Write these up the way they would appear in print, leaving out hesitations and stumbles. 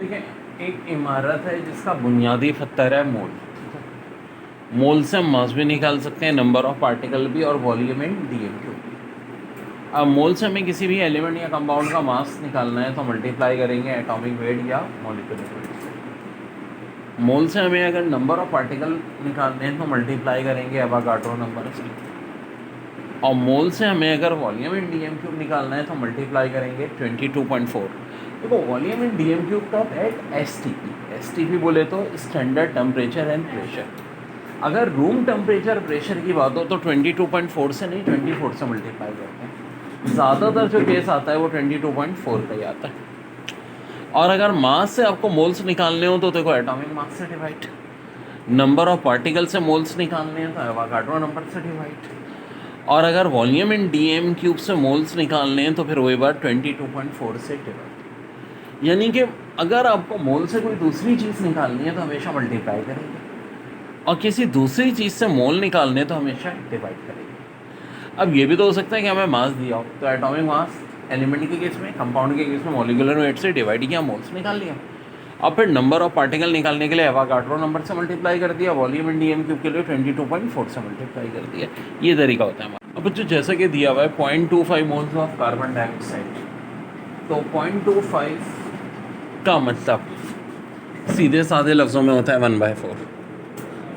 देखिए, एक इमारत है जिसका बुनियादी पत्थर है मोल। मोल से हम मास भी निकाल सकते हैं, नंबर ऑफ पार्टिकल भी, और वॉल्यूम इन डीएम क्यूब। अब मोल से हमें किसी भी एलिमेंट या कंपाउंड का मास निकालना है तो मल्टीप्लाई करेंगे एटॉमिक वेट या मॉलिक्यूलर वेट से। मोल से हमें अगर नंबर ऑफ पार्टिकल निकालने हैं तो मल्टीप्लाई करेंगे एवोगाड्रो नंबर से। और मोल से हमें अगर वॉल्यूम इन डीएम क्यूब निकालना है तो मल्टीप्लाई करेंगे 22.4। देखो, वॉल्यूम इन डीएम क्यूब कब? एट एसटीपी बोले तो स्टैंडर्ड टेम्परेचर एंड प्रेशर। अगर रूम टेम्परेचर प्रेशर की बात हो तो 22.4 से नहीं 24 से मल्टीप्लाई करते हैं। ज़्यादातर जो केस आता है वो 22.4 का ही आता है। और अगर मास से आपको मोल्स निकालने हो तो देखो एटॉमिक मास से डिवाइड, नंबर ऑफ पार्टिकल से मोल्स निकालने हैं तो एवोगाड्रो नंबर से डिवाइड, और अगर वॉल्यूम इन डीएम क्यूब से मोल्स निकालने हैं तो फिर वही बात 22.4 से डिवाइड। यानी कि अगर आपको मोल से कोई दूसरी चीज़ निकालनी है तो हमेशा मल्टीप्लाई करेंगे, और किसी दूसरी चीज़ से मोल निकालने तो हमेशा डिवाइड करेंगे। अब ये भी तो हो सकता है कि हमें मास दिया हो तो एटॉमिक मास एलिमेंट के केस में, कंपाउंड के केस में मॉलिक्यूलर वेट से डिवाइड किया, मोल्स निकाल लिया। और फिर नंबर ऑफ पार्टिकल निकालने के लिए एवोगाड्रो नंबर से मल्टीप्लाई कर दिया, वॉल्यूम इन डीएम क्यूब के लिए 22.4 से मल्टीप्लाई कर दिया। ये तरीका होता है। अब जो जैसा कि दिया हुआ है 0.25 मोल्स ऑफ कार्बन डाइऑक्साइड, तो 0.25 का मतलब सीधे साधे लफ्ज़ों में होता है 1/4।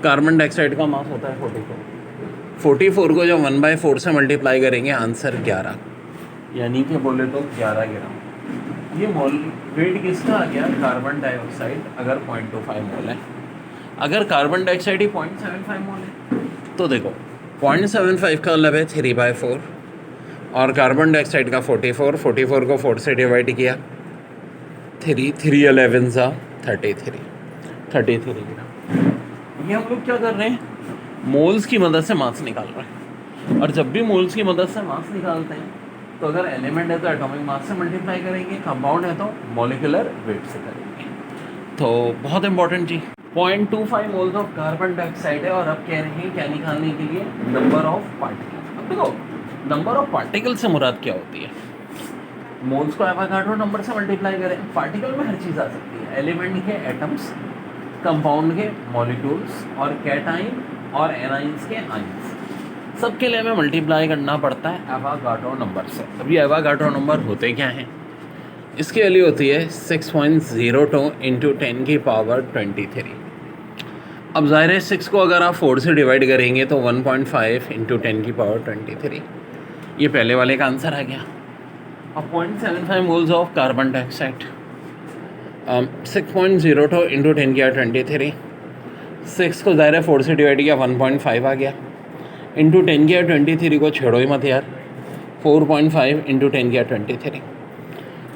कार्बन डाइऑक्साइड का मास होता है 44 को जब 1/4 से मल्टीप्लाई करेंगे आंसर 11, यानी कि बोले तो 11 ग्राम। ये मोल वेट किसका आ गया? कार्बन डाइऑक्साइड अगर 0.25 मोल है। अगर कार्बन डाइऑक्साइड ही 0.75 मोल है तो देखो 0.75 का मतलब है 3/4, और कार्बन डाइऑक्साइड का 44 को 4 से डिवाइड किया, 3 11 सा 33 ग्राम। ये हम लोग क्या कर रहे हैं? मोल्स की मदद से मास निकाल रहे हैं। और जब भी मोल्स की मदद से मास निकालते हैं तो अगर एलिमेंट है तो एटॉमिक मास से मल्टीप्लाई करेंगे, कंपाउंड है तो मॉलिक्यूलर वेट से करेंगे। तो बहुत इंपॉर्टेंट जी, 0.25 मोल्स ऑफ कार्बन डाइऑक्साइड है, और अब कह रहे हैं क्या निकालने के लिए? Number of particle. अब देखो, नंबर ऑफ पार्टिकल से मुराद क्या होती है? मोल्स को एवोगाड्रो नंबर से मल्टीप्लाई करें। पार्टिकल में हर चीज़ आ सकती है, एलिमेंट के एटम्स, कंपाउंड के मॉलिक्यूल्स, और कैटाइन और एनाइंस के आइंस, सबके लिए हमें मल्टीप्लाई करना पड़ता है एवोगाड्रो नंबर से। अब ये एवोगाड्रो नंबर होते क्या हैं? इसकी वैल्यू होती है 6.02 इंटू 10 की पावर 23। अब ज़ाहिर है 6 को अगर आप 4 से डिवाइड करेंगे तो 1.5 इंटू 10 की पावर 23, ये पहले वाले का आंसर आ गया। अब 0.75 moles of carbon dioxide, 6.02 into 10 की पावर 23, 6 को ज़ाहिर है 4 से डिवाइड किया, 1.5 आ गया, इंटू 10 की पावर 23 को छेड़ो ही मत यार, 4.5 इंटू 10 की पावर 23।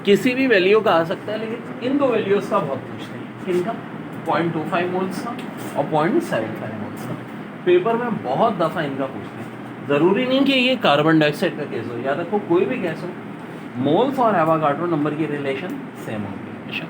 किसी भी वैल्यू का आ सकता है, लेकिन इन दो वैल्यूज़ का बहुत पूछते हैं। किनका? 0.25 मोल्स का और 0.75 मोल्स का। पेपर में बहुत दफ़ा इनका पूछते हैं। ज़रूरी नहीं कि ये कार्बन डाइऑक्साइड का केस हो, याद रखो कोई भी केस हो, मोल्स और एवोगाड्रो नंबर की रिलेशन सेम होगी हमेशा।